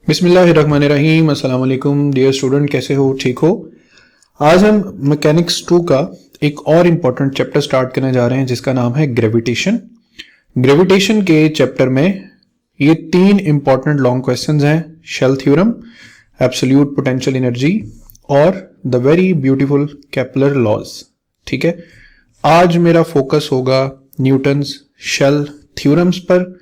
बिस्मिल्लाहिर्रहमानिर्रहीम। अस्सलाम वालेकुम डियर स्टूडेंट, कैसे हो? ठीक हो? आज हम मैकेनिक्स 2 का एक और इम्पॉर्टेंट चैप्टर स्टार्ट करने जा रहे हैं जिसका नाम है ग्रेविटेशन। ग्रेविटेशन के चैप्टर में ये 3 इम्पॉर्टेंट लॉन्ग क्वेश्चंस हैं, shell theorem, absolute potential energy और the very beautiful Kepler laws. ठीक है, आज मेरा फोकस होगा न्यूटन्स शेल थ्योरम्स पर।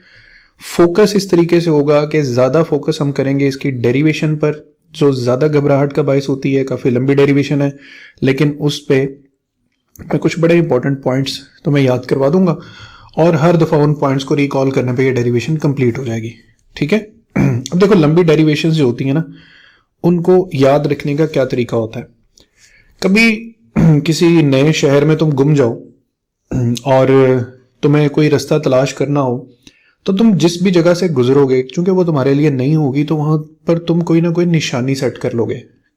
फोकस इस तरीके से होगा कि ज्यादा फोकस हम करेंगे इसकी डेरिवेशन पर, जो ज्यादा घबराहट का बायस होती है। काफी लंबी डेरिवेशन है, लेकिन उस पे मैं कुछ बड़े इंपॉर्टेंट पॉइंट्स तो मैं याद करवा दूंगा और हर दफा उन पॉइंट्स को रिकॉल करने पे ये डेरिवेशन कंप्लीट हो जाएगी। ठीक है, अब देखो लंबी डेरिवेशन जो होती है ना, उनको याद रखने का क्या तरीका होता है। कभी किसी नए शहर में तुम गुम जाओ और तुम्हें कोई रास्ता तलाश करना हो, तो तुम जिस भी जगह से गुजरोगे, क्योंकि वो तुम्हारे लिए नहीं होगी, तो वहां पर तुम कोई ना कोई निशानी सेट कर लोगे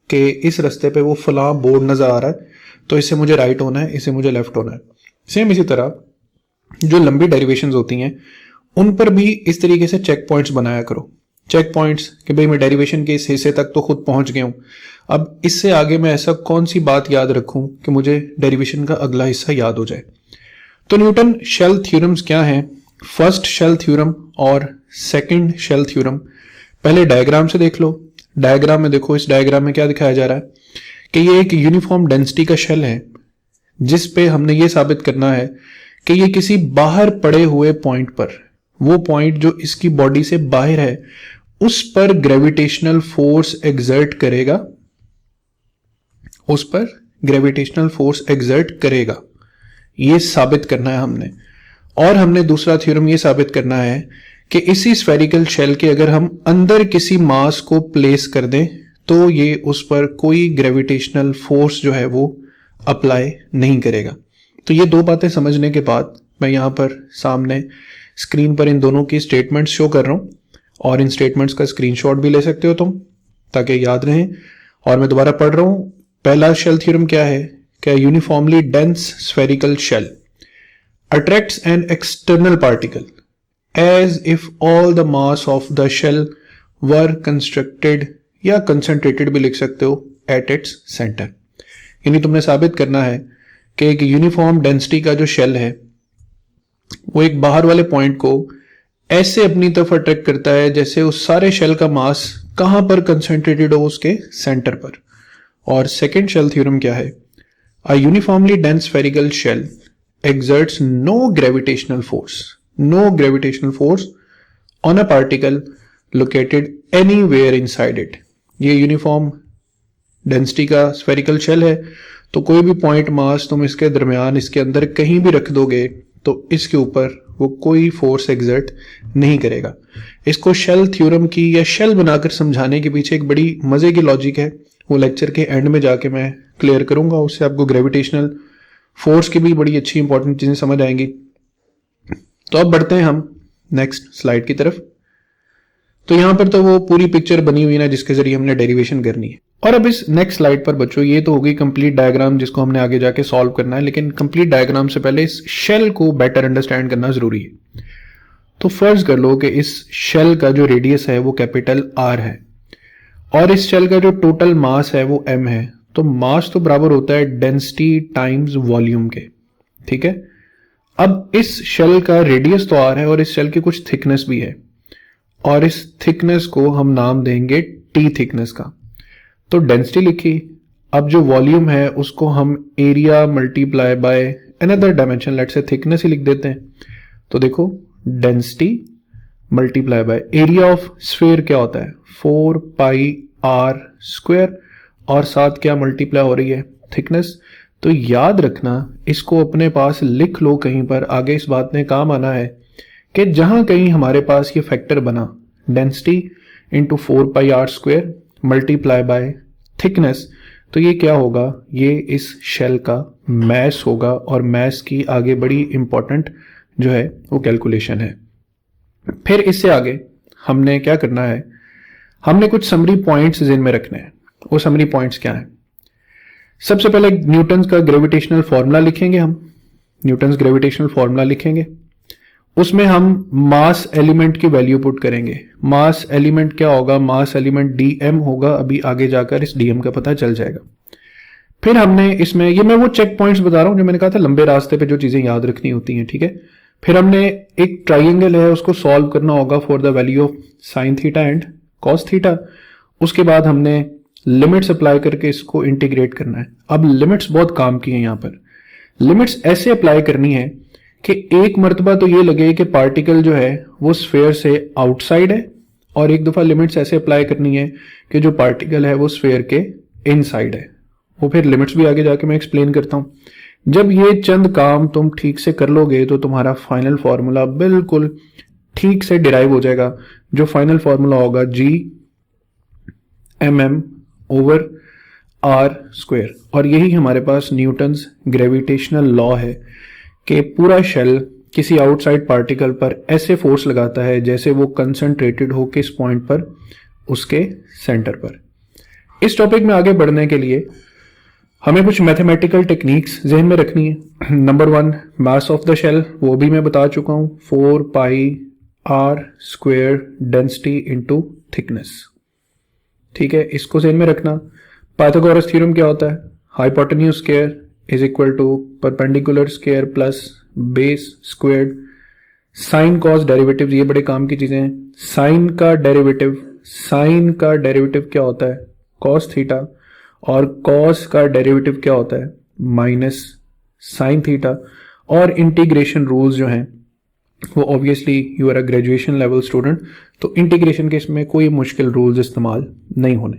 कि इस रास्ते पे वो फला बोर्ड नजर आ रहा है, तो इससे मुझे राइट होना है, इससे मुझे लेफ्ट होना है। सेम इसी तरह जो लंबी डेरिवेशंस होती हैं उन पर भी इस तरीके से चेक पॉइंट्स बनाया करो। चेक पॉइंट्स कि भाई मैं डेरिवेशन के इस हिस्से तक तो खुद पहुंच गया हूं, अब इससे आगे मैं ऐसा कौन सी बात याद रखूं कि मुझे डेरिवेशन का अगला हिस्सा याद हो जाए। तो न्यूटन शेल थ्योरम्स क्या हैं? फर्स्ट शेल थ्योरम और सेकंड शेल थ्योरम पहले डायग्राम से देख लो। डायग्राम में देखो, इस डायग्राम में क्या दिखाया जा रहा है कि ये एक यूनिफॉर्म डेंसिटी का शेल है, जिस पे हमने ये साबित करना है कि ये किसी बाहर पड़े हुए पॉइंट पर, वो पॉइंट जो इसकी बॉडी से बाहर है, उस पर ग्रेविटेशनल फोर्स एग्जर्ट करेगा, उस पर ग्रेविटेशनल फोर्स एग्जर्ट करेगा। ये साबित करना है हमने। और हमने दूसरा थ्योरम ये साबित करना है कि इसी स्फेरिकल शेल के अगर हम अंदर किसी मास को प्लेस कर दें तो ये उस पर कोई ग्रेविटेशनल फोर्स जो है वो अप्लाई नहीं करेगा। तो ये दो बातें समझने के बाद मैं यहां पर सामने स्क्रीन पर इन दोनों की स्टेटमेंट्स शो कर रहा हूं, और इन स्टेटमेंट्स का स्क्रीनशॉट भी ले सकते हो तुम, ताकि याद रहें। और मैं दोबारा पढ़ रहा हूं। पहला शेल थ्योरम क्या है कि uniformly dense spherical shell attracts an external particle as if all the mass of the shell were constructed या concentrated भी लिख सकते हो at its center। यानी तुमने साबित करना है कि एक यूनिफॉर्म डेंसिटी का जो शेल है वो एक बाहर वाले पॉइंट को ऐसे अपनी तरफ अट्रैक्ट करता है जैसे उस सारे शेल का मास कहां पर कंसेंट्रेटेड हो, उसके सेंटर पर। और सेकेंड शेल थ्योरम क्या है? A uniformly dense spherical shell exerts no gravitational force on a particle located anywhere inside it। ये यूनिफॉर्म डेंसिटी का स्फेरिकल शेल है, तो कोई भी पॉइंट मास तुम इसके दरमियान, इसके अंदर कहीं भी रख दोगे तो इसके ऊपर वो कोई फोर्स एग्जर्ट नहीं करेगा। इसको शेल थ्योरम की या शेल बनाकर समझाने के पीछे एक बड़ी मजे की लॉजिक है, वो लेक्चर के एंड में जाके मैं क्लियर करूंगा। उससे आपको ग्रेविटेशनल फोर्स की भी बड़ी अच्छी इंपॉर्टेंट चीजें समझ आएंगी। तो अब बढ़ते हैं हम नेक्स्ट स्लाइड की तरफ। तो यहां पर तो वो पूरी पिक्चर बनी हुई है ना, जिसके जरिए हमने डेरिवेशन करनी है। और अब इस नेक्स्ट स्लाइड पर बच्चों, ये तो होगी कंप्लीट डायग्राम जिसको हमने आगे जाके सॉल्व करना है, लेकिन कंप्लीट डायग्राम से पहले इस शेल को बेटर अंडरस्टैंड करना जरूरी है। तो फर्ज कर लो कि इस शेल का जो रेडियस है वो कैपिटल आर है, और इस शेल का जो टोटल मास है वो एम है। तो मास तो बराबर होता है डेंसिटी टाइम्स वॉल्यूम के। ठीक है, अब इस शेल का रेडियस तो आर है और इस शेल की कुछ थिकनेस भी है, और इस थिकनेस को हम नाम देंगे टी थिकनेस का। तो डेंसिटी लिखी। अब जो वॉल्यूम है उसको हम area multiply by another dimension, let's say thickness ही लिख देते हैं। तो देखो density multiply by area of sphere क्या होता है, 4 पाई आर स्क्वायर, और साथ क्या मल्टीप्लाई हो रही है, थिकनेस। तो याद रखना, इसको अपने पास लिख लो कहीं पर, आगे इस बात में काम आना है कि जहां कहीं हमारे पास ये फैक्टर बना density into 4 pi are square multiply by thickness, तो ये क्या होगा, ये इस शेल का मैस होगा। और मैस की आगे बड़ी इंपॉर्टेंट जो है वो कैलकुलेशन है। फिर इससे आगे हमने क्या करना है, हमने कुछ समरी पॉइंट्स जिन में रखने हैं। वो समरी पॉइंट्स क्या है? सबसे पहले न्यूटन्स का ग्रेविटेशनल फॉर्मूला लिखेंगे हम, न्यूटन्स ग्रेविटेशनल फॉर्मूला लिखेंगे। उसमें हम मास एलिमेंट की वैल्यू पुट करेंगे। मास एलिमेंट क्या होगा? मास एलिमेंट डीएम होगा। अभी आगे जाकर इस डीएम का पता चल जाएगा। फिर हमने इसमें, ये मैं वो चेक पॉइंट्स बता रहा हूं जो मैंने कहा था लंबे रास्ते पे जो चीजें याद रखनी होती हैं, ठीक है। फिर हमने एक ट्राइंगल है उसको सॉल्व करना होगा for the value of sine theta and cos theta. उसके बाद हमने लिमिट्स अप्लाई करके इसको इंटीग्रेट करना है। अब लिमिट्स बहुत काम की हैं यहां पर। लिमिट्स ऐसे अप्लाई करनी है कि एक मर्तबा तो ये लगे कि पार्टिकल जो है वो स्फेयर से आउटसाइड है, और एक दफा लिमिट्स ऐसे अप्लाई करनी है कि जो पार्टिकल है वो स्फेयर के इनसाइड है। वो फिर लिमिट्स भी आगे जाके मैं एक्सप्लेन करता हूं। जब ये चंद काम तुम ठीक से कर लोगे तो तुम्हारा फाइनल फॉर्मूला बिल्कुल ठीक से डिराइव हो जाएगा। जो फाइनल फॉर्मूला होगा G M M over R square. और यही हमारे पास न्यूटन्स ग्रेविटेशनल लॉ है कि पूरा शेल किसी आउटसाइड पार्टिकल पर ऐसे फोर्स लगाता है जैसे वो कंसंट्रेटेड हो किस पॉइंट पर, उसके सेंटर पर। इस टॉपिक में आगे बढ़ने के लिए हमें कुछ मैथमेटिकल टेक्निक्स जहन में रखनी है। Number 1 mass of the shell, वो भी मैं बता चुका हूं, 4 pi are square density into thickness. ठीक है, इसको जहन में रखना। पाइथागोरस थ्योरम क्या होता है? Hypotenuse square is equal to perpendicular square plus base squared. Sine cos derivative, ये बड़े काम की चीजें हैं। साइन का डेरिवेटिव क्या होता है? Cos theta. और कॉस का डेरिवेटिव क्या होता है? Minus sine theta. और इंटीग्रेशन रूल्स जो हैं वो obviously you are a graduation level student, तो इंटीग्रेशन के इसमें कोई मुश्किल रूल्स इस्तेमाल नहीं होने।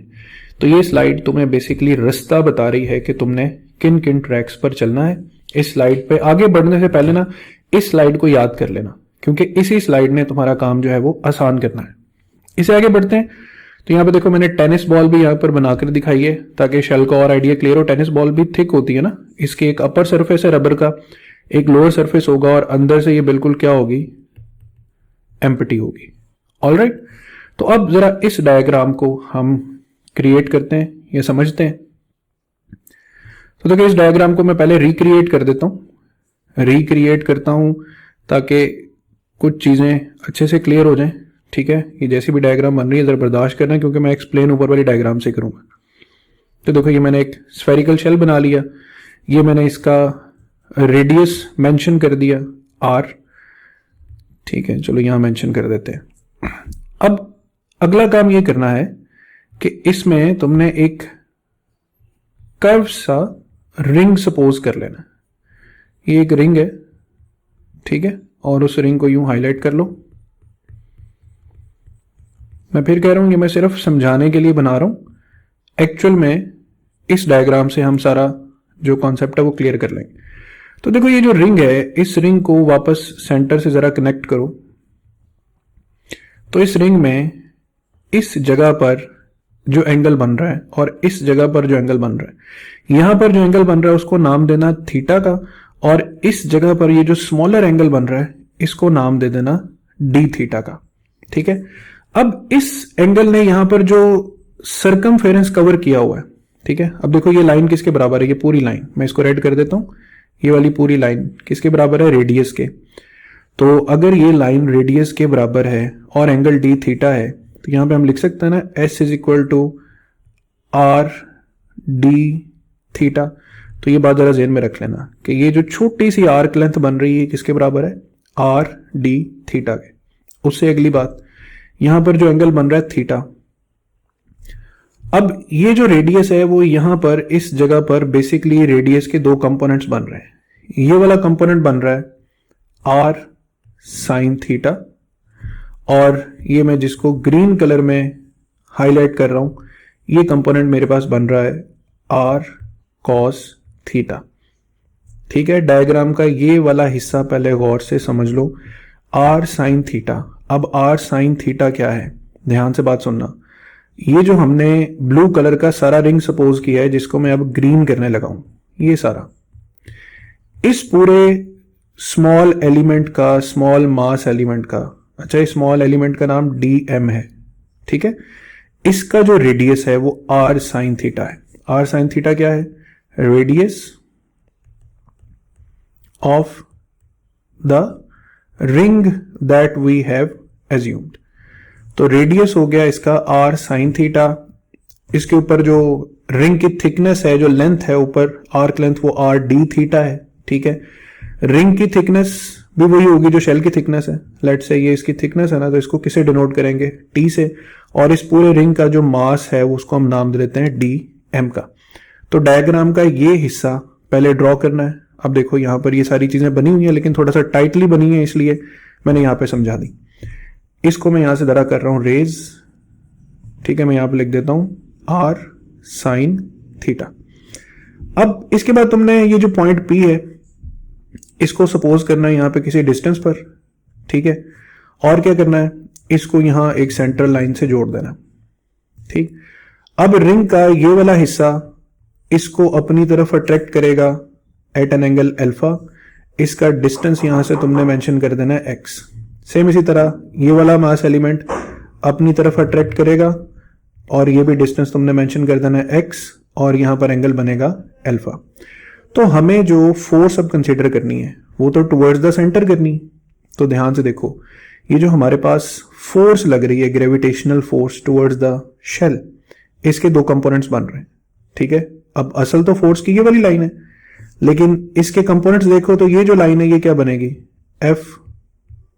तो ये स्लाइड तुम्हें बेसिकली रास्ता बता रही है कि तुमने किन किन ट्रैक्स पर चलना है। इस स्लाइड पे आगे बढ़ने से पहले ना इस स्लाइड को याद कर लेना, क्योंकि इसी स्लाइड ने तुम्हारा काम जो है वो आसान करना है। इसे आगे बढ़ते हैं। तो यहां पे देखो मैंने टेनिस बॉल भी यहां पर बनाकर दिखाई है ताकि शेल का और आइडिया क्लियर हो। टेनिस बॉल भी थिक होती है ना, इसके एक अपर सरफेस है रबर का, एक लोअर सरफेस होगा, और अंदर से ये बिल्कुल क्या होगी? एम्प्टी होगी। ऑलराइट, तो अब जरा इस डायग्राम को हम क्रिएट करते हैं या समझते हैं। तो देखो इस डायग्राम को मैं पहले रिक्रिएट कर देता हूं, रिक्रिएट करता हूं ताकि कुछ चीजें अच्छे से क्लियर हो जाएं। ठीक है, ये जैसी भी डायग्राम बन रही है जरा बर्दाश्त करना, क्योंकि मैं एक्सप्लेन ऊपर वाली डायग्राम से करूंगा। तो देखो ये मैंने एक स्फेरिकल शेल बना लिया, ये मैंने इसका रेडियस मेंशन कर दिया आर। ठीक है, चलो यहां मेंशन कर देते हैं। अब अगला काम ये करना है कि इसमें तुमने एक कर्व सा रिंग सपोज कर लेना। ये एक रिंग है, ठीक है, और उस रिंग को यूं हाईलाइट कर लो। मैं फिर कह रहा हूं, ये मैं सिर्फ समझाने के लिए बना रहा हूं। एक्चुअल में इस डायग्राम से हम सारा जो कॉन्सेप्ट है वो क्लियर कर लेंगे। तो देखो ये जो रिंग है, इस रिंग को वापस सेंटर से जरा कनेक्ट करो। तो इस रिंग में इस जगह पर जो एंगल बन रहा है और इस जगह पर जो एंगल बन रहा है, यहां पर जो एंगल बन रहा है उसको नाम देना थीटा का, और इस जगह पर ये जो स्मॉलर एंगल बन रहा है इसको नाम दे देना डी थीटा का। ठीक है, अब इस एंगल ने यहां पर जो सर्कमफेरेंस कवर किया हुआ है, ठीक है, अब देखो ये लाइन किसके बराबर है? ये पूरी लाइन, मैं इसको रेड कर देता हूं, ये वाली पूरी लाइन किसके बराबर है? रेडियस के। तो अगर ये लाइन रेडियस के बराबर है और एंगल डी थीटा है, तो यहां पे हम लिख सकते हैं ना S is equal to R D theta. तो ये बात जरा ज़हन में रख लेना कि ये जो छोटी सी आर्क लेंथ बन रही है किसके बराबर है? आर डी थीटा के। उससे अगली बात, यहां पर जो एंगल बन रहा है थीटा। अब ये जो रेडियस है वो यहां पर इस जगह पर बेसिकली रेडियस के दो कंपोनेंट्स बन रहे हैं। ये वाला कंपोनेंट बन रहा है आर साइन थीटा, और ये मैं जिसको ग्रीन कलर में हाईलाइट कर रहा हूं, ये कंपोनेंट मेरे पास बन रहा है आर कॉस थीटा। ठीक है, डायग्राम का ये वाला हिस्सा पहले गौर से समझ लो, आर साइन थीटा। अब आर साइन थीटा क्या है? ध्यान से बात सुनना। ये जो हमने ब्लू कलर का सारा रिंग सपोज किया है, जिसको मैं अब ग्रीन करने लगा हूं, ये सारा, इस पूरे स्मॉल एलिमेंट का, स्मॉल मास एलिमेंट का, अच्छा इस स्मॉल एलिमेंट का नाम डी एम है। ठीक है, इसका जो रेडियस है वो आर साइन थीटा है। आर साइन थीटा क्या है? Radius of the ring that we have assumed. तो रेडियस हो गया इसका r sin थीटा, इसके ऊपर जो रिंग की थिकनेस है, जो लेंथ है ऊपर आर्क लेंथ, वो r d थीटा है। ठीक है, रिंग की थिकनेस भी वही होगी जो शेल की थिकनेस है। लेट से ये इसकी थिकनेस है ना, तो इसको किसे डिनोट करेंगे, t से, और इस पूरे रिंग का जो मास है उसको हम नाम दे देते हैं dm का। तो डायग्राम का ये हिस्सा पहले ड्रॉ करना है। अब देखो यहाँ पर ये सारी चीजें बनी हुई हैं, लेकिन थोड़ा सा टाइटली बनी है, इसलिए मैंने यहाँ पे समझा दी। इसको मैं यहां से जरा कर रहा हूं रेज। ठीक है, मैं यहां पे लिख देता हूं r sin थीटा। अब इसके बाद तुमने ये जो पॉइंट P है इसको सपोज करना है यहाँ पे किसी डिस्टेंस पर। ठीक है, और क्या करना है, इसको यहां एक सेंट्रल लाइन से जोड़ देना। ठीक, अब रिंग का ये वाला हिस्सा इसको अपनी तरफ अट्रैक्ट करेगा एट एन एंगल अल्फा। इसका डिस्टेंस यहां से तुमने मेंशन कर देना है x। सेम इसी तरह ये वाला मास एलिमेंट अपनी तरफ अट्रैक्ट करेगा और ये भी डिस्टेंस तुमने मेंशन कर देना है x, और यहां पर एंगल बनेगा अल्फा। तो हमें जो फोर्स अब कंसीडर करनी है वो तो टुवर्ड्स द सेंटर करनी है। तो ध्यान से देखो, ये जो हमारे पास फोर्स लग रही है, gravitational force towards the shell, इसके दो कंपोनेंट्स बन रहे हैं। ठीक है, अब असल तो फोर्स की ये वाली लाइन है, लेकिन इसके कंपोनेंट्स देखो तो ये जो लाइन है ये क्या बनेगी, F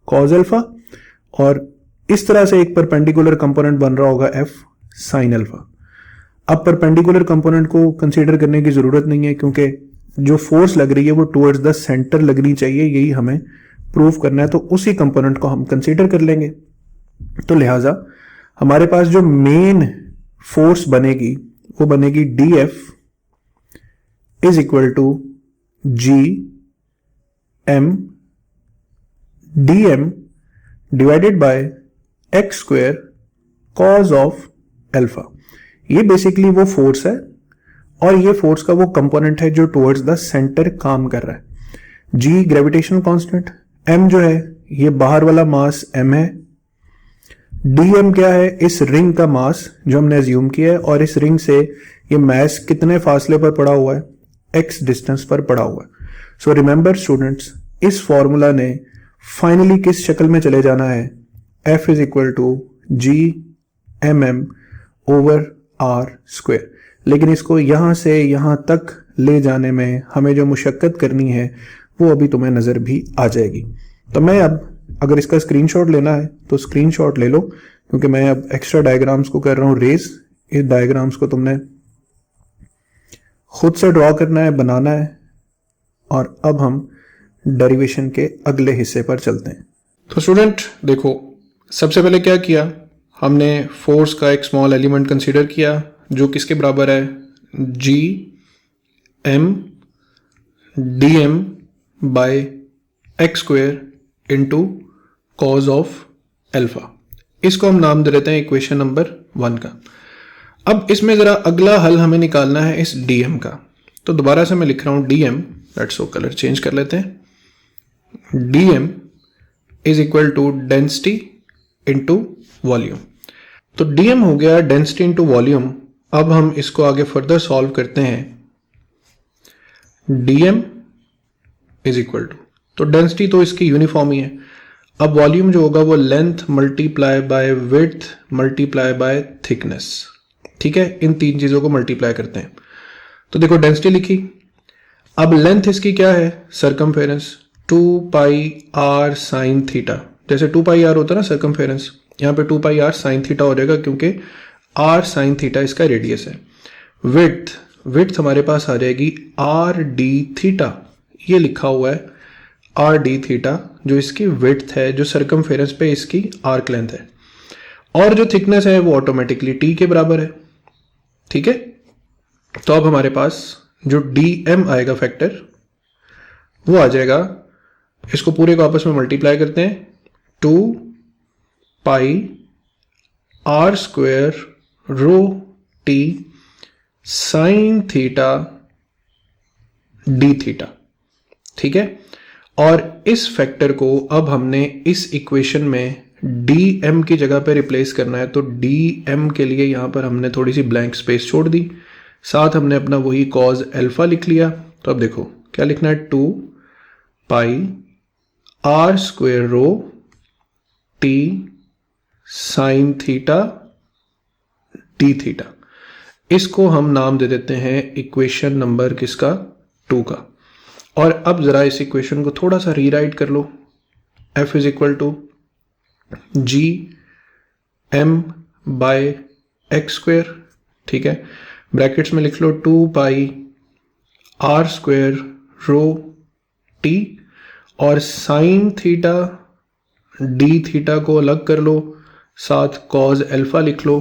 cos अल्फा, और इस तरह से एक परपेंडिकुलर कंपोनेंट बन रहा होगा F sin अल्फा। अब परपेंडिकुलर कंपोनेंट को कंसीडर करने की जरूरत नहीं है, क्योंकि जो फोर्स लग रही है वो टुवर्ड्स द सेंटर लगनी चाहिए, यही हमें प्रूव करना है। तो उसी कंपोनेंट को हम कंसीडर कर लेंगे। तो लिहाजा हमारे पास जो मेन फोर्स बनेगी वो बनेगी DF is equal to GM DM divided by x square cos of alpha. ये बेसिकली वो फोर्स है, और ये फोर्स का वो कंपोनेंट है जो टुवर्ड्स द सेंटर काम कर रहा है। G ग्रेविटेशनल कांस्टेंट, M जो है ये बाहर वाला मास M है, DM क्या है, इस रिंग का मास जो हमने अज्यूम किया है, और इस रिंग से ये मास कितने फासले पर पड़ा हुआ है, x डिस्टेंस पर पड़ा हुआ है। सो रिमेंबर स्टूडेंट्स, इस फॉर्मूला ने फाइनली किस शक्ल में चले जाना है, F is equal to GMM over R square. लेकिन इसको यहां से यहां तक ले जाने में हमें जो मुशक्कत करनी है वो अभी तुम्हें नजर भी आ जाएगी। तो मैं अब, अगर इसका स्क्रीनशॉट लेना है तो स्क्रीनशॉट ले लो, क्योंकि मैं अब एक्स्ट्रा डायग्राम्स को कर रहा हूं रेस। इस डायग्राम्स को तुमने खुद से ड्रॉ करना है, बनाना है, और अब हम डेरिवेशन के अगले हिस्से पर चलते हैं। तो स्टूडेंट देखो, सबसे पहले क्या किया हमने, फोर्स का एक स्मॉल एलिमेंट कंसीडर किया जो किसके बराबर है, GM DM by x square into cos of alpha. इसको हम नाम दे देते हैं इक्वेशन नंबर 1 का। अब इसमें जरा अगला हल हमें निकालना है इस DM का। तो दोबारा से मैं लिख रहा हूं DM, लेट्स कलर चेंज कर लेते हैं, DM is equal to density into volume. तो DM हो गया डेंसिटी इंटू वॉल्यूम। अब हम इसको आगे फर्दर सॉल्व करते हैं। DM इज इक्वल टू, तो डेंसिटी तो इसकी यूनिफॉर्म ही है। अब वॉल्यूम जो होगा वो length multiply by width multiply by thickness. ठीक है, इन तीन चीजों को मल्टीप्लाई करते हैं। तो देखो डेंसिटी लिखी, अब लेंथ इसकी क्या है, सरकमफेरेंस 2 पाई r साइन थीटा। जैसे 2 पाई r होता है ना सरकमफेरेंस, यहाँ पे 2 पाई r साइन थीटा हो जाएगा, क्योंकि r साइन थीटा इसका रेडियस है। विड्थ हमारे पास आ जाएगी r d थीटा, ये लिखा हुआ है r d थीटा, जो इसकी विड्थ है, जो सरकमफेरेंस पे इसकी आर्क लेंथ है। और जो थिकनेस है वो ऑटोमेटिकली t के बराबर है। ठीक है, तो अब हमारे पास जो dm आएगा फैक्टर, वो आ जाएगा, इसको पूरे को आपस में मल्टीप्लाई करते हैं, 2 पाई r square rho t sine theta d theta. ठीक है, और इस फैक्टर को अब हमने इस इक्वेशन में dm की जगह पे रिप्लेस करना है। तो dm के लिए यहां पर हमने थोड़ी सी ब्लैंक स्पेस छोड़ दी, साथ हमने अपना वही कॉज अल्फा लिख लिया। तो अब देखो क्या लिखना है, 2 pi are square rho T sine theta D theta. इसको हम नाम दे देते हैं इक्वेशन नंबर किसका, 2 का। और अब जरा इस इक्वेशन को थोड़ा सा रीराइट कर लो। F is equal to G M by x square, ठीक है। ब्रैकेट्स में लिख लो 2 pi are square rho T, और साइन थीटा डी थीटा को अलग कर लो, साथ कॉज अल्फा लिख लो,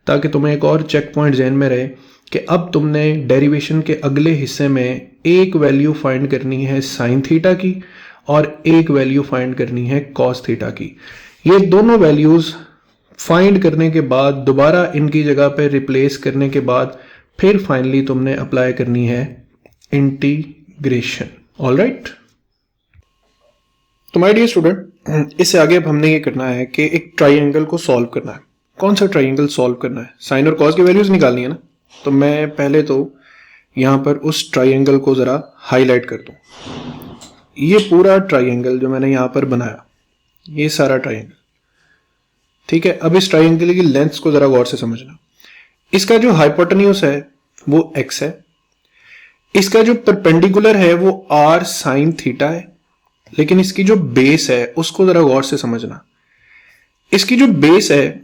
ताकि तुम्हें एक और चेक पॉइंट ध्यान में रहे कि अब तुमने डेरिवेशन के अगले हिस्से में एक वैल्यू फाइंड करनी है साइन थीटा की और एक वैल्यू फाइंड करनी है कॉस थीटा की। ये दोनों वैल्यूज फाइंड करने के बाद दोबारा इनकी जगह पे रिप्लेस करने के बाद फिर फाइनली तुमने अप्लाई करनी है इंटीग्रेशन। ऑलराइट, तो माय डियर स्टूडेंट, इससे आगे अब हमने ये करना है कि एक ट्राइंगल को सॉल्व करना है। कौन सा ट्राइंगल सॉल्व करना है, साइन और कॉस की वैल्यूज निकालनी है ना। तो मैं पहले तो यहां पर उस ट्राइंगल को जरा हाईलाइट कर दूं। ये पूरा ट्राइंगल जो मैंने यहां पर बनाया, ये सारा ट्राइंगल, ठीक है। अब इस ट्राइंगल की लेंथ को जरा गौर से समझना। इसका जो हाइपोटेन्यूज है वो x है, इसका जो परपेंडिकुलर है वो r साइन थीटा है, लेकिन इसकी जो बेस है उसको जरा गौर से समझना। इसकी जो बेस है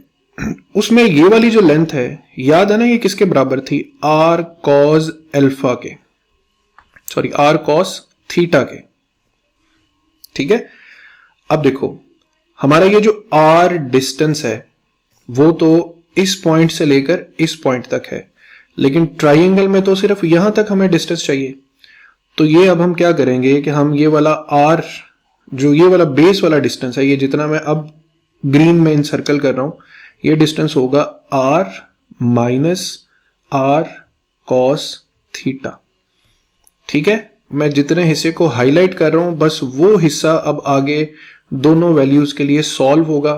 उसमें ये वाली जो लेंथ है, याद है ना, ये किसके बराबर थी, r cos अल्फा के, सॉरी r cos थीटा के, ठीक है। अब देखो हमारा ये जो r डिस्टेंस है वो तो इस पॉइंट से लेकर इस पॉइंट तक है, लेकिन ट्राइंगल में तो सिर्फ यहां तक हमें डिस्टेंस चाहिए। तो ये अब हम क्या करेंगे कि हम ये वाला r, जो ये वाला बेस वाला डिस्टेंस है, ये जितना मैं अब ग्रीन में इनसर्कल कर रहा हूं, ये डिस्टेंस होगा r minus r cos theta, ठीक है। मैं जितने हिस्से को हाईलाइट कर रहा हूं बस वो हिस्सा अब आगे दोनों वैल्यूज के लिए सॉल्व होगा।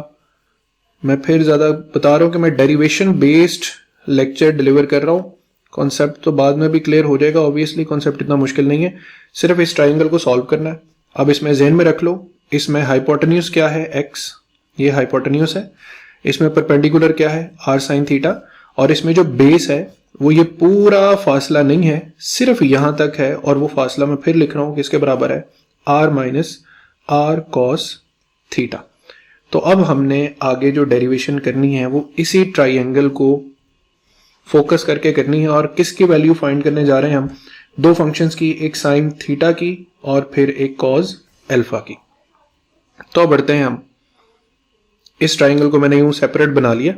मैं फिर ज्यादा बता रहा हूं कि मैं डेरिवेशन बेस्ड लेक्चर डिलीवर कर रहा हूं, कॉन्सेप्ट तो बाद में भी क्लियर हो जाएगा। ऑब्वियसली कॉन्सेप्ट इतना मुश्किल नहीं है, सिर्फ इस ट्राइंगल को सॉल्व करना है। अब इसमें ज़हन में रख लो, इसमें हाइपोटेन्यूज क्या है, x, ये हाइपोटेन्यूज है। इसमें परपेंडिकुलर क्या है, r साइन थीटा, और इसमें जो बेस है वो ये पूरा फासला नहीं है, सिर्फ यहां तक है, और वो फासला मैं फिर लिख रहा हूं किसके बराबर है, r minus r cos theta. तो अब हमने आगे जो डेरिवेशन करनी है वो इसी ट्राइंगल को फोकस करके करनी है। और किसकी वैल्यू फाइंड करने जा रहे हैं हम, दो फंक्शंस की, एक साइन थीटा की और फिर एक कॉस अल्फा की। तो बढ़ते हैं हम, इस ट्राइंगल को मैंने यूं सेपरेट बना लिया।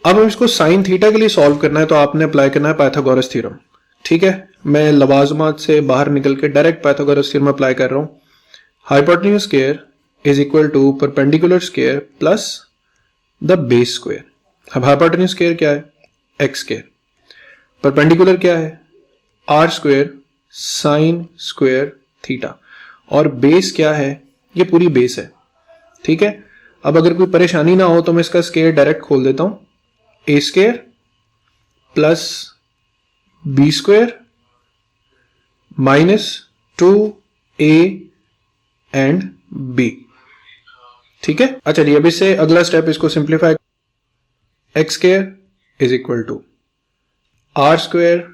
अब हम इसको साइन थीटा के लिए सॉल्व करना है, तो आपने अप्लाई करना है पाइथागोरस थ्योरम, ठीक है। मैं लवाजमात से बाहर निकल के डायरेक्ट पाइथागोरस थ्योरम अप्लाई कर रहा हूं। Hypotenuse square is equal to perpendicular square plus the base square. अब हाइपोटेन्यूज स्क्वायर क्या है, एक्स स्क्वायर, परपेंडिकुलर क्या है, R square sine square theta, और बेस क्या है, ये पूरी बेस है, ठीक है। अब अगर कोई परेशानी ना हो तो मैं इसका स्क्वायर डायरेक्ट खोल देता हूं, a square plus b square minus 2a and b, ठीक है। अच्छा जी, अब इससे अगला स्टेप, इसको simplify, X square is equal to R square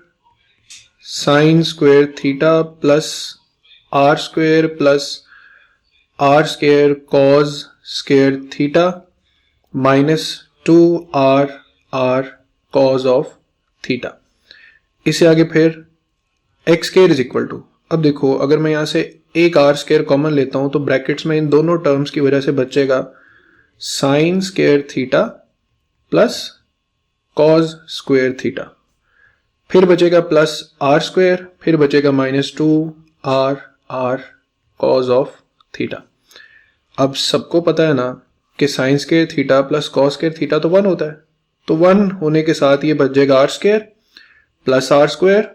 sine square theta plus R square plus R square cos square theta minus 2r r cos of theta. इससे आगे फिर X square is equal to, अब देखो अगर मैं यहां से एक आर स्क्वायर कॉमन लेता हूं तो ब्रैकेट्स में इन दोनों टर्म्स की वजह से बचेगा sign square theta plus cos square theta, फिर बचेगा प्लस आर स्क्वायर, फिर बचेगा minus 2r r cos of theta. अब सबको पता है ना कि sign square theta plus cos square theta तो 1 होता है, तो 1 होने के साथ ये बच जाएगा R square plus R square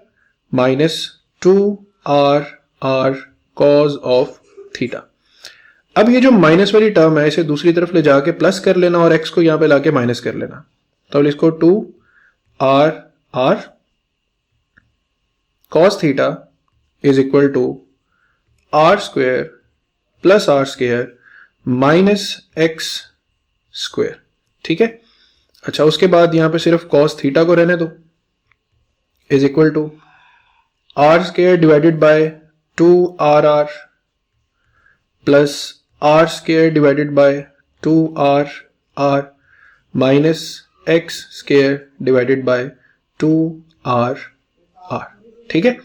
minus 2r r cos of theta. अब ये जो माइनस वाली टर्म है इसे दूसरी तरफ ले जाके प्लस कर लेना और x को यहां पे लाके माइनस कर लेना, तो इसको 2r r cos theta is equal to R square plus R square minus X square. ठीक है, अच्छा उसके बाद यहां पे सिर्फ कॉस थीटा को रहने दो, is equal to R square divided by 2RR plus R square divided by 2RR minus X square divided by 2RR। ठीक है,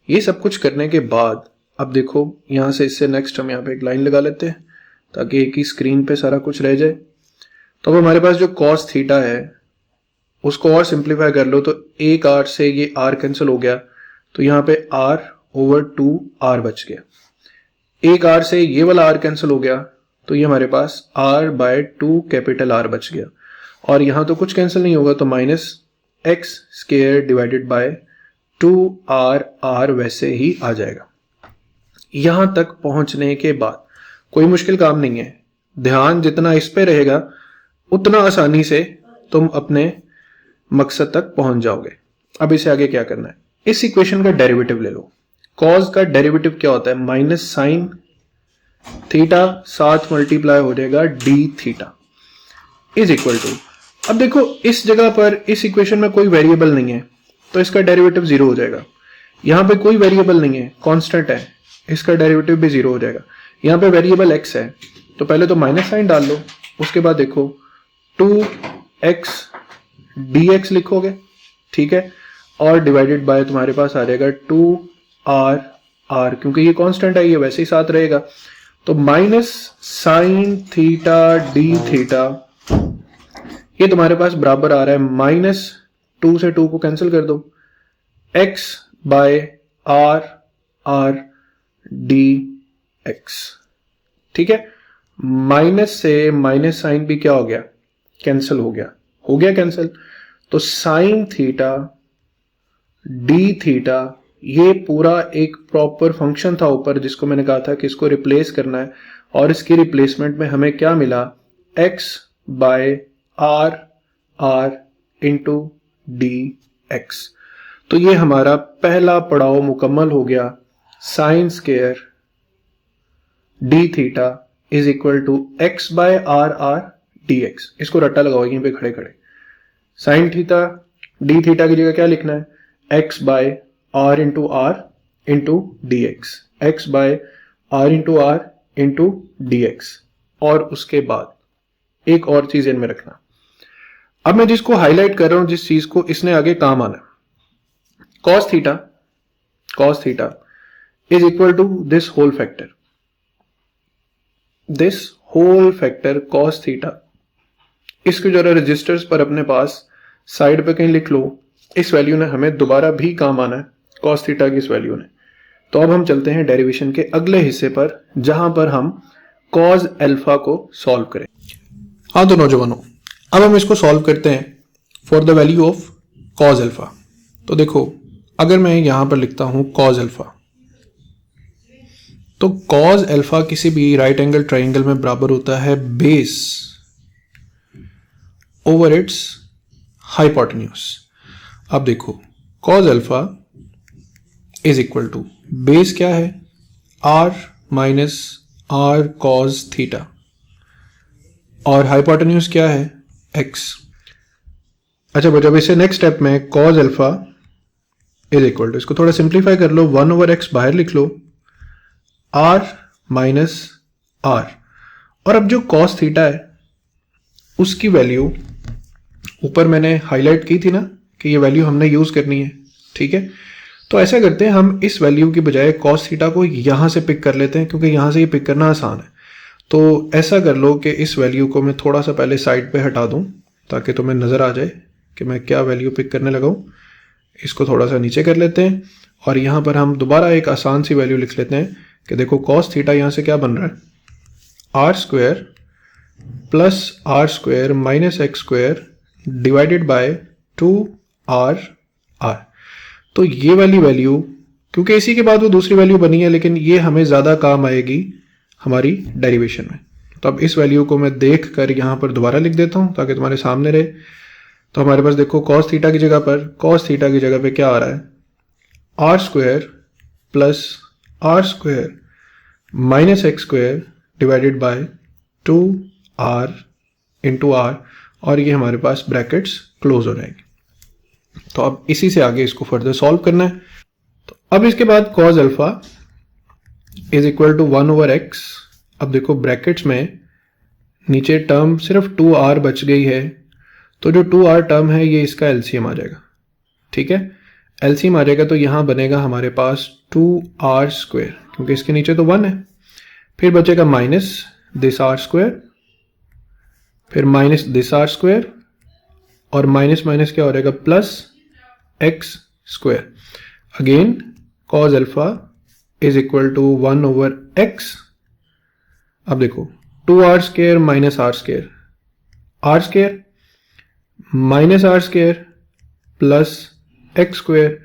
ये सब कुछ करने के बाद अब देखो यहां से इससे नेक्स्ट हम यहां पे एक लाइन लगा लेते हैं ताकि एक ही स्क्रीन पे सारा कुछ रह जाए। तो अब हमारे पास जो cos थीटा है उसको और सिंप्लीफाई कर लो तो एक r से ये r कैंसिल हो गया, तो यहाँ पे r ओवर 2r बच गया। एक r से ये वाला r कैंसिल हो गया तो ये हमारे पास r बाय 2 कैपिटल R बच गया, और यहाँ तो कुछ कैंसिल नहीं होगा तो minus X square divided by 2RR वैसे ही आ जाएगा। यहां तक पहुंचने के बाद कोई मुश्किल काम नहीं है, ध्यान जितना इस पे रहेगा उतना आसानी से तुम अपने मकसद तक पहुंच जाओगे। अब इसे आगे क्या करना है, इस इक्वेशन का डेरिवेटिव ले लो। कॉस का डेरिवेटिव क्या होता है, माइनस साइन थीटा साथ मल्टीप्लाई हो जाएगा D theta is equal to, अब देखो इस जगह पर इस इक्वेशन में कोई वेरिएबल नहीं है तो इसका डेरिवेटिव जीरो हो जाएगा। यहां पे कोई वेरिएबल नहीं है, कांस्टेंट है, इसका डेरिवेटिव भी जीरो हो जाएगा। यहां पे वेरिएबल x है तो पहले तो माइनस साइन डाल लो, उसके बाद देखो 2x dx लिखोगे, ठीक है, और डिवाइडेड बाय तुम्हारे पास आ जाएगा 2RR, क्योंकि ये कांस्टेंट है ये वैसे ही साथ रहेगा, तो minus sine theta D theta ये तुम्हारे पास बराबर आ रहा है माइनस 2 से 2 को कैंसिल कर दो x by R D X. ठीक है, माइनस से माइनस साइन भी क्या हो गया, कैंसिल हो गया कैंसिल, तो साइन थीटा डी थीटा ये पूरा एक प्रॉपर फंक्शन था ऊपर जिसको मैंने कहा था कि इसको रिप्लेस करना है, और इसकी रिप्लेसमेंट में हमें क्या मिला, x by R into D X. तो ये हमारा पहला पड़ाव मुकम्मल हो गया, sine square D theta is equal to X by R D X. इसको रट्टा लगाओ यहीं पे खड़े खड़े, साइन थीटा डी थीटा की जगह क्या लिखना है, x by R into D X, X by R into D x. और उसके बाद एक और चीज इनमें रखना, अब मैं जिसको हाईलाइट कर रहा हूं, जिस चीज को इसने आगे काम आना, cos theta is equal to this whole factor cos theta. इसको जरा रजिस्टर्स पर अपने पास साइड पे कहीं लिख लो, इस वैल्यू ने हमें दोबारा भी काम आना है, cos थीटा की इस वैल्यू ने। तो अब हम चलते हैं डेरिवेशन के अगले हिस्से पर जहां पर हम cos अल्फा को सॉल्व करें। हाँ तो नौजवानों, अब हम इसको सॉल्व करते हैं for the value of cos alpha. तो देखो अगर मैं यहां पर लिखता हूं cos अल्फा, तो cos अल्फा किसी भी राइट एंगल ट्राइंगल में बराबर होता है बेस ओवर इट्स हाइपोटेन्यूज। अब देखो cos alpha is equal to base क्या है, r minus r cos theta, और हाइपोटेन्यूज क्या है, x। अच्छा जब इसे नेक्स्ट स्टेप में cos alpha is equal to, इसको थोड़ा सिंप्लीफाई कर लो, 1 ओवर x बाहर लिख लो, r माइनस r, और अब जो cos थीटा है उसकी वैल्यू ऊपर मैंने हाईलाइट की थी ना कि ये वैल्यू हमने यूज करनी है। ठीक है, तो ऐसा करते हैं हम इस वैल्यू की बजाय cos थीटा को यहां से पिक कर लेते हैं, क्योंकि यहां से ये पिक करना आसान है। तो ऐसा कर लो कि इस वैल्यू को मैं थोड़ा सा पहले साइड पे हटा दूं ताकि तुम्हें नजर आ जाए कि मैं क्या वैल्यू पिक करने लगा हूं। इसको थोड़ा सा नीचे कर लेते हैं और यहां पर हम दोबारा एक आसान सी वैल्यू लिख लेते हैं कि देखो cos थीटा यहां से क्या बन रहा है, R square plus R square minus X square divided by 2RR। तो ये वाली वैल्यू, क्योंकि इसी के बाद वो दूसरी वैल्यू बनी है, लेकिन ये हमें ज्यादा काम आएगी हमारी डेरिवेशन में। तो अब इस वैल्यू को मैं देख कर यहां पर दोबारा लिख देता हूं ताकि तुम्हारे सामने रहे। तो हमारे पास देखो cos थीटा की जगह पे क्या आ रहा है, R square plus R square minus X square divided by 2r into R, और ये हमारे पास ब्रैकेट्स क्लोज हो जाएंगे। तो अब इसी से आगे इसको फर्दर सॉल्व करना है। तो अब इसके बाद cos alpha is equal to 1/x। अब देखो ब्रैकेट्स में नीचे टर्म सिर्फ 2r बच गई है, तो जो 2r टर्म है ये इसका एलसीएम आ जाएगा। ठीक है, एलसीएम आ जाएगा तो यहां बनेगा हमारे पास 2r स्क्वायर, क्योंकि इसके नीचे तो 1 है। फिर बचेगा माइनस दिस r स्क्वायर, फिर माइनस दिस r स्क्वायर, और माइनस माइनस क्या हो जाएगा plus x square. Again cos alpha is equal to 1/x। अब देखो 2r square minus r square, r square minus r square plus x square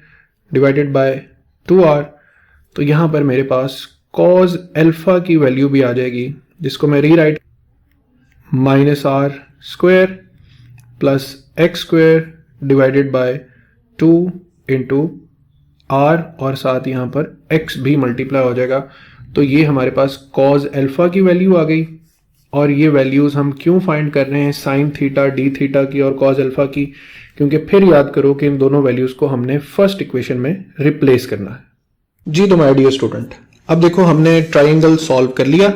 divided by 2r। तो यहां पर मेरे पास cos अल्फा की वैल्यू भी आ जाएगी, जिसको मैं rewrite minus r square plus x square divided bye 2 into r, और साथ यहां पर x भी मल्टीप्लाई हो जाएगा। तो ये हमारे पास cos अल्फा की वैल्यू आ गई। और ये वैल्यूज हम क्यों फाइंड कर रहे हैं साइन थीटा डी थीटा की और cos अल्फा की, क्योंकि फिर याद करो कि इन दोनों वैल्यूज को हमने फर्स्ट इक्वेशन में रिप्लेस करना है। जी तो माय डियर स्टूडेंट, अब देखो हमने ट्राइंगल सॉल्व कर लिया,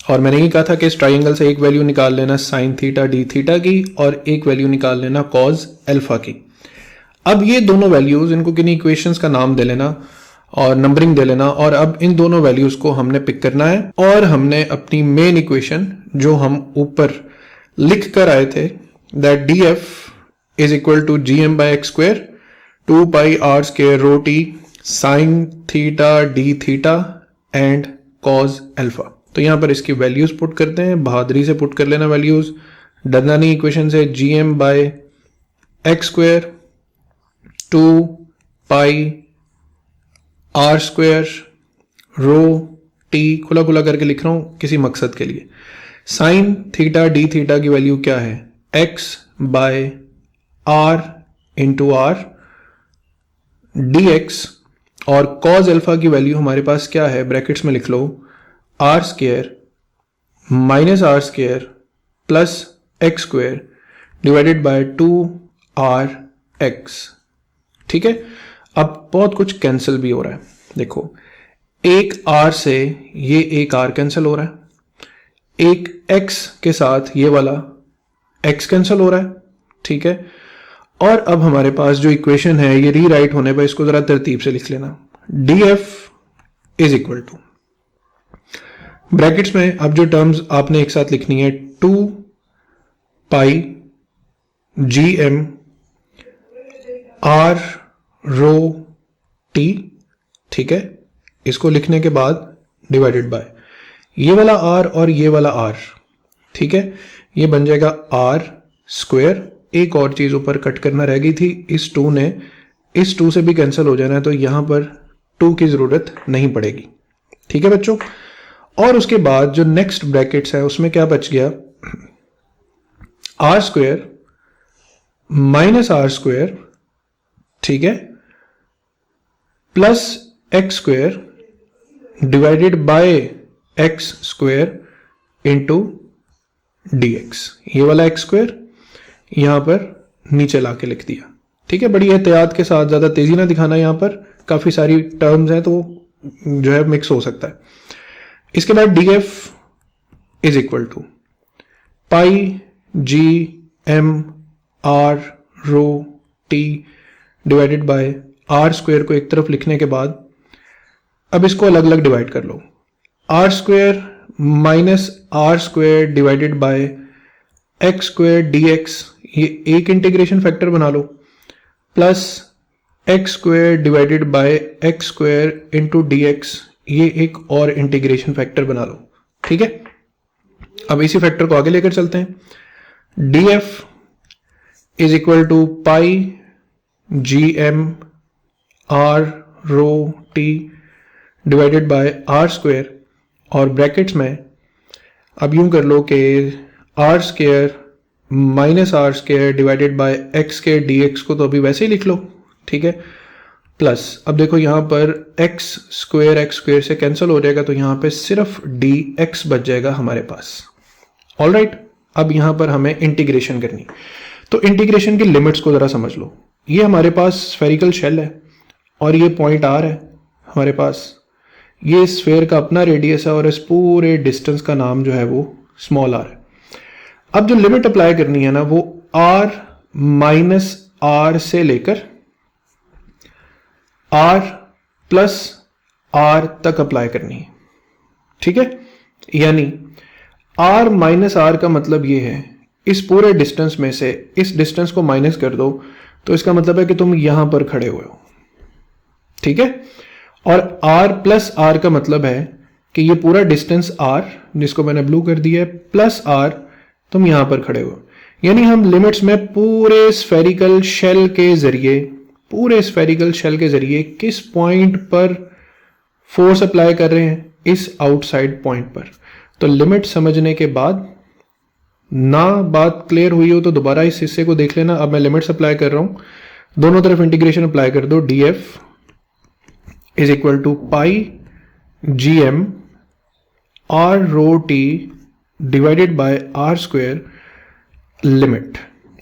और मैंने ये कहा था कि इस ट्राइंगल से एक वैल्यू निकाल लेना साइन थीटा डी थीटा की, और एक वैल्यू निकाल लेना cos अल्फा की। अब ये दोनों वैल्यूज, इनको किन्हीं इक्वेशंस का नाम दे लेना और नंबरिंग दे लेना, और अब इन दोनों वैल्यूज को हमने पिक करना है, और हमने अपनी मेन इक्वेशन जो हम ऊपर लिख कर आए थे, that D F is equal to G M by X square 2 pi are square rho T sine theta D theta and cos alpha. तो यहां पर इसकी वैल्यूज पुट करते हैं, बहादुरी से पुट कर लेना वैल्यूज, डरना नहीं इक्वेशन से। G M by x square 2 pi are square rho T, खुला खुला करके लिख रहा हूं किसी मकसद के लिए। साइन थीटा डी थीटा की वैल्यू क्या है, x by r into r d x, और cos अल्फा की वैल्यू हमारे पास क्या है, ब्रैकेट्स में लिख लो r square minus are square plus x square divided by 2r x। ठीक है, अब बहुत कुछ कैंसिल भी हो रहा है। देखो एक r से ये एक r कैंसिल हो रहा है, एक x के साथ ये वाला x कैंसिल हो रहा है। ठीक है, और अब हमारे पास जो इक्वेशन है ये रीराइट होने पर इसको जरा तरतीब से लिख लेना। df is equal to, brackets में अब जो टर्म्स आपने एक साथ लिखनी है 2 pi G M R rho t. ठीक है, इसको लिखने के बाद डिवाइडेड बाय ये वाला r और ये वाला r। ठीक है, ये बन जाएगा r स्क्वायर। एक और चीज ऊपर कट करना रह गई थी, इस 2 ने इस 2 से भी कैंसिल हो जाना है, तो यहां पर 2 की जरूरत नहीं पड़ेगी। ठीक है बच्चों, और उसके बाद जो नेक्स्ट ब्रैकेट्स है उसमें क्या बच गया, R square minus are square, ठीक है, plus x square divided by x square into D x. ये वाला एक्स स्क्वायर यहां पर नीचे लाके लिख दिया। ठीक है, बड़ी एहतियात के साथ, ज्यादा तेजी ना दिखाना, यहां पर काफी सारी टर्म्स हैं तो जो है मिक्स हो सकता है। इसके बाद D F is equal to pi G M R rho T divided by R square को एक तरफ लिखने के बाद अब इसको अलग अलग डिवाइड कर लो। R square minus are square divided by x square d x, ये एक इंटीग्रेशन फैक्टर बना लो, plus x square divided by x square into D x, ये एक और इंटीग्रेशन फैक्टर बना लो। ठीक है, अब इसी फैक्टर को आगे लेकर चलते हैं। D F is equal to pi G M R rho T divided by R square, और ब्रैकेट्स में अब यूं कर लो कि R square minus are square divided by X के डी एक्स को तो अभी वैसे ही लिख लो। ठीक है, प्लस, अब देखो यहाँ पर एक्स स्क्वेयर से कैंसिल हो जाएगा, तो यहाँ पे सिर्फ डी एक्स बच जाएगा हमारे पास। ऑलराइट, अब यहाँ पर हमें इंटीग्रेशन करनी, तो इंटीग्रेशन की लिमिट्स को जरा समझ लो। ये हमारे पास स्फेरिकल शेल है और ये पॉइंट आर है हमारे पास, ये स्फेयर का अपना रेडियस है और इस पूरे डिस्टेंस का नाम जो है वो स्मॉल आर है। अब जो लिमिट अप्लाई करनी है ना, वो आर माइनस आर से लेकर आर प्लस आर तक अप्लाई करनी है, ठीक है। यानी आर माइनस आर का मतलब ये है, इस पूरे डिस्टेंस में से इस डिस्टेंस को माइनस कर दो, तो इसका मतलब है कि तुम यहां पर खड़े हुए हो, ठीक है। और आर प्लस आर का मतलब है कि ये पूरा डिस्टेंस आर, जिसको मैंने ब्लू कर दिया है, प्लस आर, तुम यहां पर खड़े हो। यानी हम लिमिट्स में पूरे स्फेरिकल शेल के जरिए किस पॉइंट पर फोर्स अप्लाई कर रहे हैं, इस आउटसाइड पॉइंट पर। तो लिमिट समझने के बाद ना बात क्लियर हुई हो तो दोबारा इस हिस्से को देख लेना। अब मैं लिमिट्स अप्लाई कर रहा हूं, दोनों तरफ इंटीग्रेशन अप्लाई कर दो। D F is equal to pi G M R rho T divided by are square limit.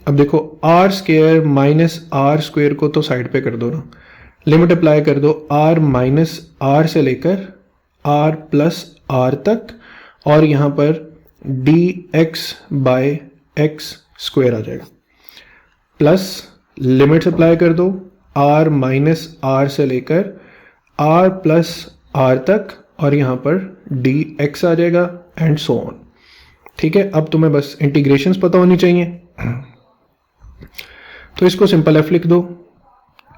अब देखो R square minus are square को तो साइड पे कर दो ना, लिमिट अप्लाई कर दो आर माइनस आर से लेकर आर प्लस आर तक, और यहां पर d x by x square आ जाएगा, प्लस लिमिट अप्लाई कर दो आर माइनस आर से लेकर आर प्लस आर तक, और यहां पर डी एक्स आ जाएगा, एंड सो ऑन, ठीक है। अब तुम्हें बस इंटीग्रेशंस पता होनी चाहिए, तो इसको सिंपल एफ लिख दो,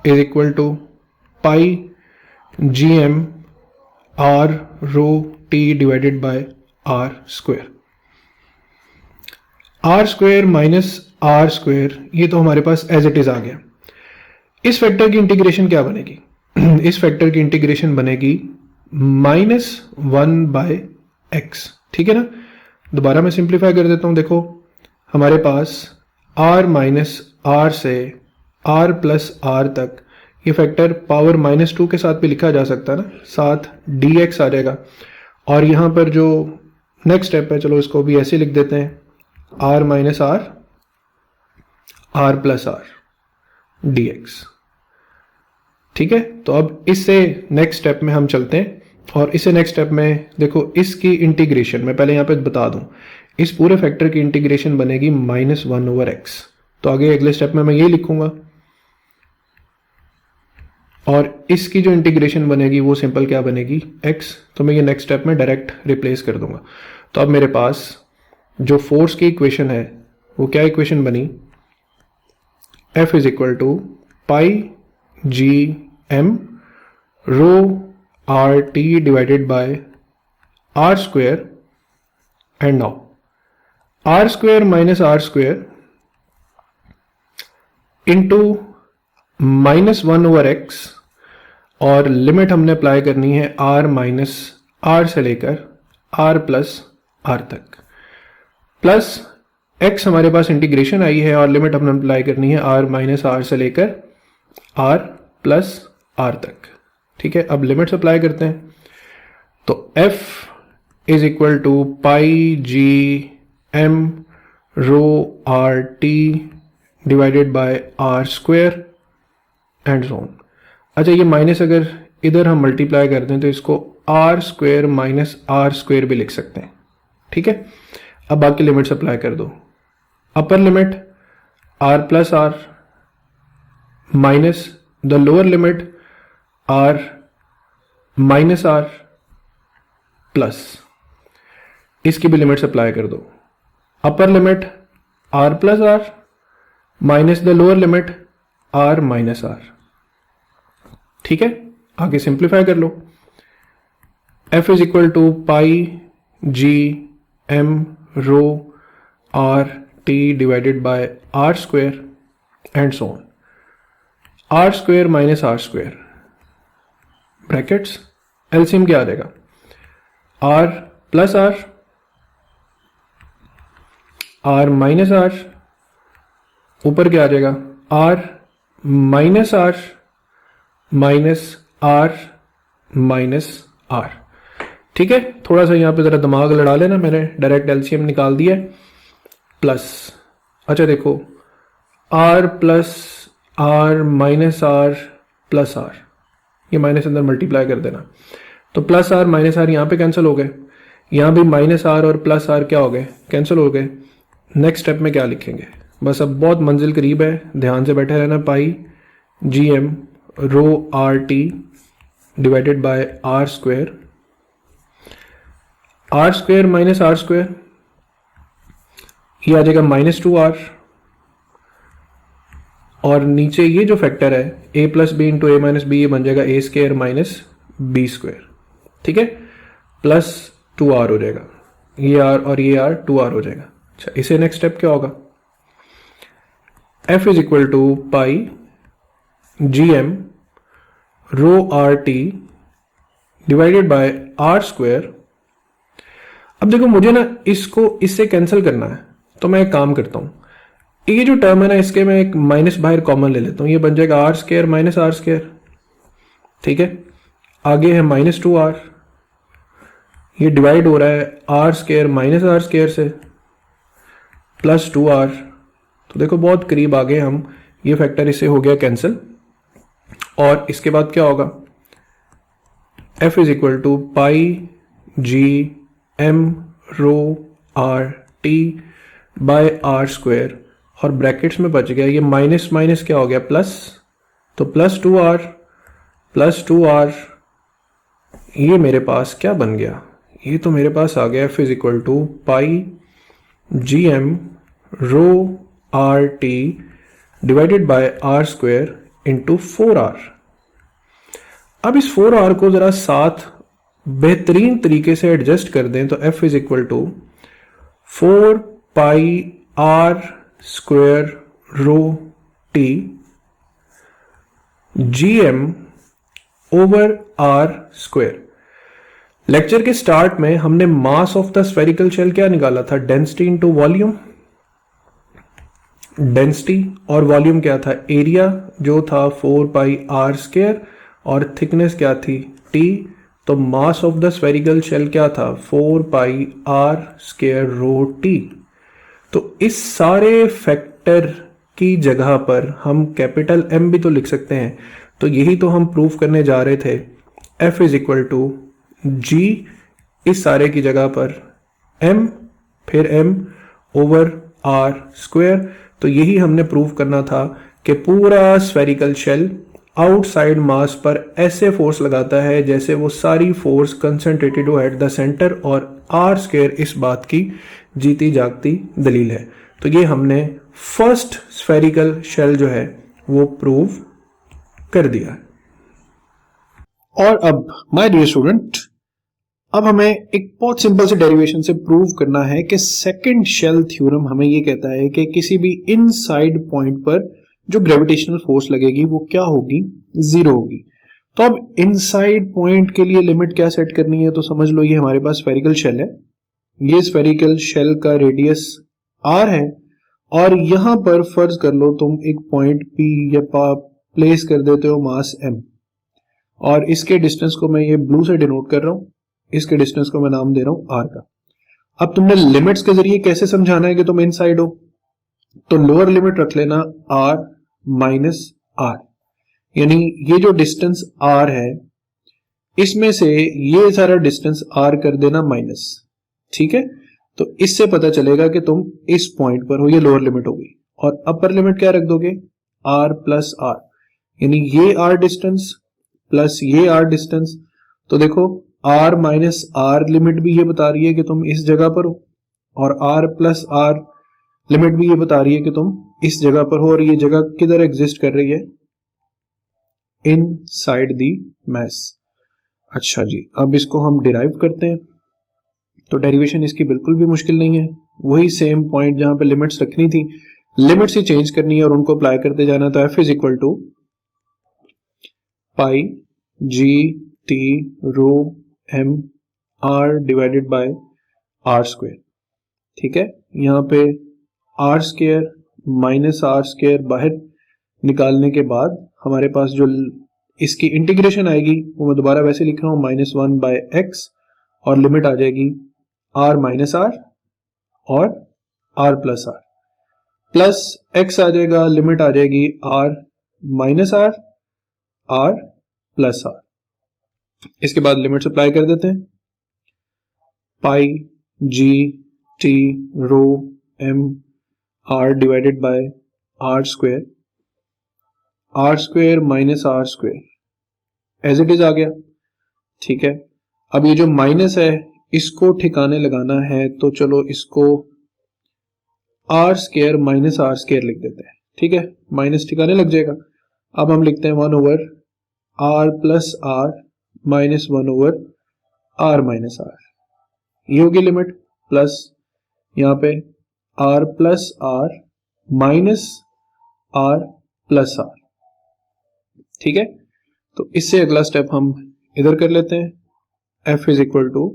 is equal to pi G M R rho T divided by are square. R square minus are square, ये तो हमारे पास एज इट इज आ गया। इस फैक्टर की इंटीग्रेशन क्या बनेगी? इस फैक्टर की इंटीग्रेशन बनेगी -1 बाय एक्स, ठीक है ना। दोबारा मैं सिंप्लीफाई कर देता हूं, देखो हमारे पास r माइनस आर से r प्लस आर तक, ये फैक्टर पावर -2 के साथ भी लिखा जा सकता है ना, साथ dx आ जाएगा। और यहां पर जो नेक्स्ट स्टेप है, चलो इसको भी ऐसे लिख देते हैं, r minus are, r plus R dx, ठीक है। तो अब इससे नेक्स्ट स्टेप में हम चलते हैं, और इससे नेक्स्ट स्टेप में देखो इसकी इंटीग्रेशन मैं पहले यहां पे बता दूं, इस पूरे फैक्टर की इंटीग्रेशन बनेगी -1/x। तो आगे अगले स्टेप में मैं ये लिखूंगा, और इसकी जो इंटीग्रेशन बनेगी वो सिंपल क्या बनेगी, x। तो मैं ये नेक्स्ट स्टेप में डायरेक्ट रिप्लेस कर दूंगा। तो अब मेरे पास जो फोर्स की इक्वेशन है वो क्या इक्वेशन बनी, F is equal to pi G M rho R T divided by are square, and now R square minus are square into -1/x, और लिमिट हमने अप्लाई करनी है r माइनस आर से लेकर r प्लस आर तक, plus x हमारे पास integration आई है और लिमिट हमने अप्लाई करनी है r माइनस आर से लेकर r प्लस आर तक, ठीक है। अब लिमिट्स अप्लाई करते हैं, तो f is equal to pi G M rho R T divided by are square, and so on. अच्छा, ये माइनस अगर इधर हम मल्टीप्लाई कर दें तो इसको R square minus are square भी लिख सकते हैं, ठीक है। अब बाकी लिमिट्स अप्लाई कर दो, upper limit R plus R minus the lower limit R minus R plus, इसकी भी लिमिट्स अप्लाई कर दो, upper limit R plus R minus the lower limit R minus R, ठीक है। आगे सिंप्लीफाई कर लो, f is equal to pi G M rho R T divided by are square, and so on, R square minus are square brackets, LCM क्या आ जाएगा, R plus R, R minus R, ऊपर क्या आ जाएगा, R minus R minus R minus R. ठीक है, थोड़ा सा यहाँ पे जरा दिमाग लड़ा लेना, मैंने डायरेक्ट एलसीएम निकाल दिया है। प्लस, अच्छा देखो, R plus R minus R plus R, ये माइनस अंदर मल्टीप्लाई कर देना, तो प्लस आर माइनस आर यहाँ पे कैंसिल हो गए, यहाँ भी माइनस आर और प्लस आर क्या हो गए, कैंसिल हो गए। नेक्स्ट स्टेप में क्या लिखेंगे, बस अब बहुत मंजिल करीब है, ध्यान से बैठे रहना। Pi G M rho R T divided by are square minus are square, ये आ जाएगा माइनस 2r, और नीचे ये जो फैक्टर है a plus B into A minus B, ये बन जाएगा A square minus B square. ठीक है, प्लस 2r हो जाएगा, ये r और ये r 2r हो जाएगा। अच्छा, इसे नेक्स्ट स्टेप क्या होगा, f is equal to pi G M rho R T divided by are square. अब देखो मुझे ना इसको इससे कैंसिल करना है, तो मैं एक काम करता हूं, ये जो टर्म है ना, इसके मैं एक माइनस बाहर कॉमन ले लेता हूं, ये बन जाएगा R square minus are square. ठीक है, आगे है माइनस 2r, ये डिवाइड हो रहा है R square minus are square से, प्लस 2r। तो देखो बहुत करीब आ गए हम, ये फैक्टर इससे हो गया कैंसिल। और इसके बाद क्या होगा, f is equal to pi G M rho are T by R square, और ब्रैकेट्स में बच गया ये माइनस माइनस क्या हो गया प्लस, तो प्लस 2r, ये मेरे पास क्या बन गया, ये तो मेरे पास आ गया f is equal to pi G M rho R T divided by R square into 4r। अब इस 4r को जरा साथ बेहतरीन तरीके से एडजस्ट कर दें, तो f is equal to 4 pi are square rho T G M over R square. Lecture के स्टार्ट में हमने mass of the spherical shell क्या निकाला था, डेंसिटी इनटू वॉल्यूम। डेंसिटी और वॉल्यूम क्या था, एरिया जो था 4 पाई आर स्क्वायर, और थिकनेस क्या थी t, तो mass of the spherical shell क्या था 4 pi are square rho T. तो इस सारे फैक्टर की जगह पर हम कैपिटल M भी तो लिख सकते हैं, तो यही तो हम प्रूव करने जा रहे थे। F इज इक्वल टू जी, इस सारे की जगह पर M, फिर M ओवर R स्क्वायर। तो यही हमने प्रूव करना था कि पूरा स्फेरिकल शेल आउटसाइड मास पर ऐसे फोर्स लगाता है जैसे वो सारी फोर्स कंसंट्रेटेड हो एट द सेंटर, और आर स्क्वायर इस बात की जीती जागती दलील है। तो ये हमने फर्स्ट स्फेरिकल शेल जो है वो प्रूव कर दिया। और अब माय डियर स्टूडेंट, अब हमें एक बहुत सिंपल से डेरिवेशन से प्रूव करना है कि सेकंड शेल थ्योरम हमें ये कहता है कि किसी भी इनसाइड पॉइंट पर जो ग्रेविटेशनल फोर्स लगेगी वो क्या होगी, 0 होगी। तो अब इनसाइड पॉइंट के लिए लिमिट क्या सेट करनी है, तो समझ लो ये हमारे पास स्फेरिकल शेल है, ये स्फेरिकल शेल का रेडियस r है, और यहां पर फर्ज कर लो तुम एक पॉइंट p या प्लेस कर देते हो मास m, और इसके डिस्टेंस को मैं ये ब्लू से डिनोट कर रहा हूं, इसके डिस्टेंस को मैं नाम दे रहा हूं r का। अब तुमने लिमिट्स के जरिए कैसे समझाना है कि तुम इनसाइड हो, तो लोअर लिमिट रख लेना r माइनस r, यानी ये जो डिस्टेंस r है इसमें से ये सारा डिस्टेंस r कर देना माइनस। ठीक है, तो इससे पता चलेगा कि तुम इस पॉइंट पर हो, ये लोअर लिमिट होगी। और अपर लिमिट क्या रख दोगे, r प्लस r, यानी ये r डिस्टेंस प्लस ये r डिस्टेंस। तो देखो r माइनस r लिमिट भी ये बता रही है कि तुम इस जगह पर हो, और r प्लस r लिमिट भी ये बता रही है कि तुम इस जगह पर हो, और ये जगह किधर एग्जिस्ट कर रही है, इनसाइड दी मैस। अच्छा जी, अब इसको हम डिराइव करते हैं, तो डेरिवेशन इसकी बिल्कुल भी मुश्किल नहीं है, वही सेम पॉइंट जहां पे लिमिट्स रखनी थी, लिमिट्स ही चेंज करनी है और उनको अप्लाई करते जाना। तो f is equal to pi G T rho M R divided by R square. ठीक है, यहाँ पे R square minus are square बाहर निकालने के बाद हमारे पास जो इसकी इंटीग्रेशन आएगी, वो मैं दोबारा वैसे लिख रहा हूं, -1/x, और लिमिट आ जाएगी r माइनस आर और r plus r, plus x आ जाएगा, लिमिट आ जाएगी r minus are, r plus r. इसके बाद लिमिट अप्लाई कर देते हैं, pi G T rho M R divided by are square minus are square as it is आ गया। ठीक है, अब ये जो माइनस है इसको ठिकाने लगाना है, तो चलो इसको R square minus are square लिख देते हैं। ठीक है, माइनस ठिकाने लग जाएगा। अब हम लिखते हैं 1/r plus R minus 1/r minus R, ये होगी लिमिट, प्लस यहाँ पे r plus R minus r plus R. ठीक है, तो इससे अगला स्टेप हम इधर कर लेते हैं, f is equal to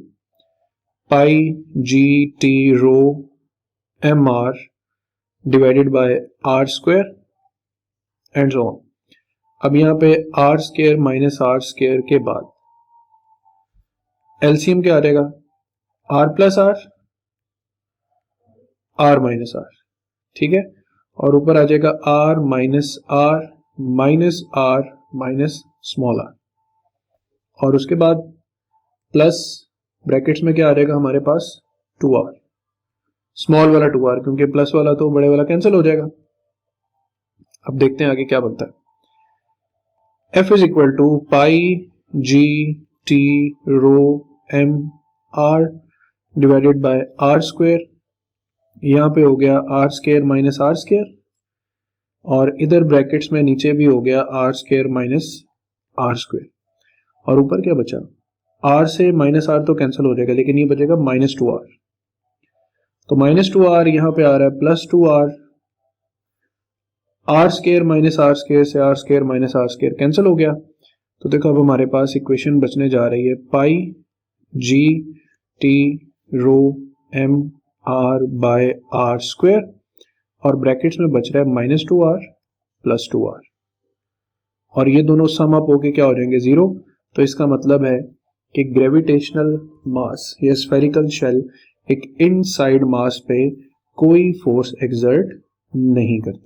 pi G T rho M R divided by are square and so on. अब यहाँ पे R square minus are square के बाद एलसीएम क्या आ जाएगा, R plus R, R minus R. ठीक है, और ऊपर आ जाएगा R minus R minus small R, और उसके बाद प्लस ब्रैकेट्स में क्या आ जाएगा हमारे पास 2r, स्मॉल वाला 2r, क्योंकि प्लस वाला तो बड़े वाला कैंसिल हो जाएगा। अब देखते हैं आगे क्या बनता है। f is equal to pi G T rho M R divided by are square, यहां पे हो गया R square minus are square, और इधर ब्रैकेट्स में नीचे भी हो गया R square minus are square, और ऊपर क्या बचा, आर से माइनस आर तो कैंसिल हो जाएगा, लेकिन ये बचेगा -2r। तो -2r यहां पे आ रहा है plus 2r, r square minus are square से r square minus are square cancel हो गया। तो देखो अब हमारे पास इक्वेशन बचने जा रही है pi G T rho M r by are square, और ब्रैकेट्स में बच रहा है -2r प्लस 2r, और ये दोनों सम अप होके क्या हो जाएंगे 0। तो इसका मतलब है कि ग्रेविटेशनल मास या स्फेरिकल शेल एक इनसाइड मास पे कोई फोर्स एक्सर्ट नहीं करता।